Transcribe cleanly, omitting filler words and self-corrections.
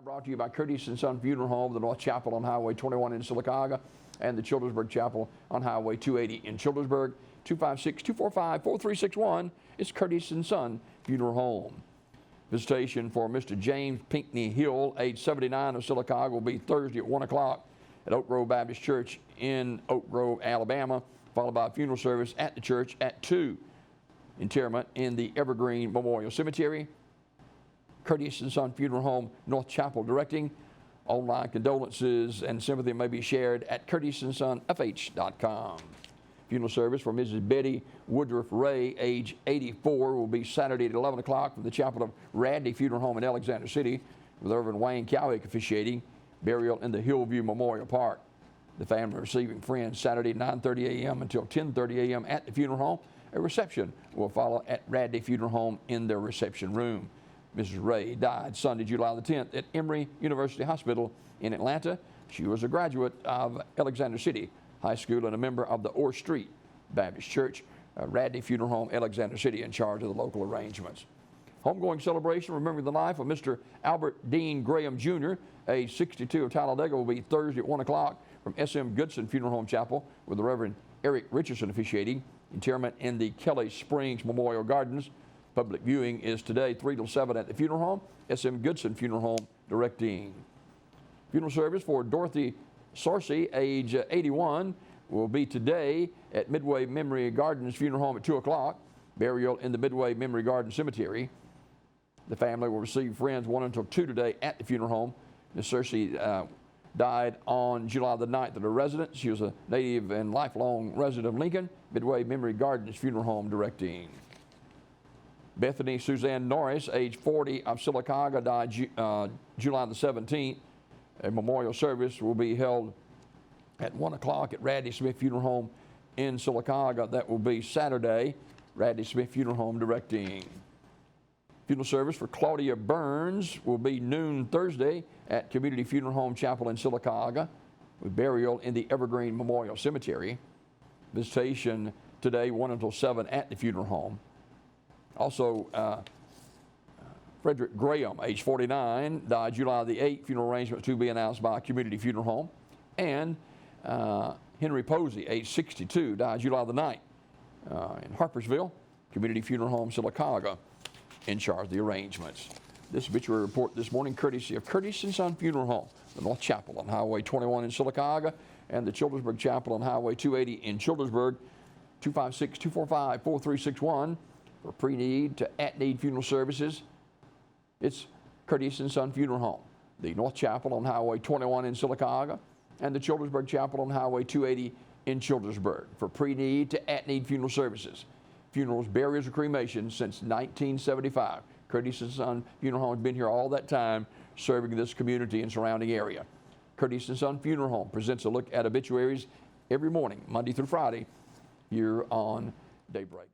Brought to you by Curtis & Son Funeral Home, the North Chapel on Highway 21 in Sylacauga, and the Childersburg Chapel on Highway 280 in Childersburg. 256-245-4361. It's Curtis & Son Funeral Home. Visitation for Mr. James Pinckney Hill, age 79, of Sylacauga, will be Thursday at 1 o'clock at Oak Grove Baptist Church in Oak Grove, Alabama, followed by a funeral service at the church at 2. Interment in the Evergreen Memorial Cemetery. Curtis & Son Funeral Home, North Chapel, directing. Online condolences and sympathy may be shared at curtissonsonfh.com. Funeral service for Mrs. Betty Woodruff Ray, age 84, will be Saturday at 11 o'clock from the Chapel of Radley Funeral Home in Alexander City, with Reverend Wayne Cowick officiating. Burial in the Hillview Memorial Park. The family receiving friends Saturday at 9:30 a.m. until 10:30 a.m. at the funeral home. A reception will follow at Radley Funeral Home in their reception room. Mrs. Ray died Sunday, July the 10th at Emory University Hospital in Atlanta. She was a graduate of Alexander City High School and a member of the Orr Street Baptist Church. Radley Funeral Home, Alexander City, in charge of the local arrangements. Homegoing celebration remembering the life of Mr. Albert Dean Graham Jr., age 62, of Talladega, will be Thursday at 1 o'clock from S.M. Goodson Funeral Home Chapel, with the Reverend Eric Richardson officiating. Interment in the Kelly Springs Memorial Gardens. Public viewing is today 3 till 7 at the funeral home. S.M. Goodson Funeral Home directing. Funeral service for Dorothy Sorcy, age 81, will be today at Midway Memory Gardens Funeral Home at 2 o'clock. Burial in the Midway Memory Garden Cemetery. The family will receive friends 1 until 2 today at the funeral home. Ms. Sorcy died on July the 9th at her residence. She was a native and lifelong resident of Lincoln. Midway Memory Gardens Funeral Home directing. Bethany Suzanne Norris, age 40, of Sylacauga, died July the 17th. A memorial service will be held at 1 o'clock at Radley Smith Funeral Home in Sylacauga. That will be Saturday. Radley Smith Funeral Home directing. Funeral service for Claudia Burns will be noon Thursday at Community Funeral Home Chapel in Sylacauga, with burial in the Evergreen Memorial Cemetery. Visitation today 1 until 7 at the funeral home. Also, Frederick Graham, age 49, died July the 8th. Funeral arrangements to be announced by Community Funeral Home. And Henry Posey, age 62, died July the 9th in Harpersville. Community Funeral Home, Sylacauga, in charge of the arrangements. This obituary report this morning, courtesy of Curtis & Son Funeral Home, the North Chapel on Highway 21 in Sylacauga, and the Childersburg Chapel on Highway 280 in Childersburg. 256-245-4361 for pre-need to at-need funeral services. It's Curtis & Son Funeral Home, the North Chapel on Highway 21 in Sylacauga, and the Childersburg Chapel on Highway 280 in Childersburg for pre-need to at-need funeral services. Funerals, burials, or cremations since 1975. Curtis & Son Funeral Home has been here all that time, serving this community and surrounding area. Curtis & Son Funeral Home presents a look at obituaries every morning, Monday through Friday, here on Daybreak.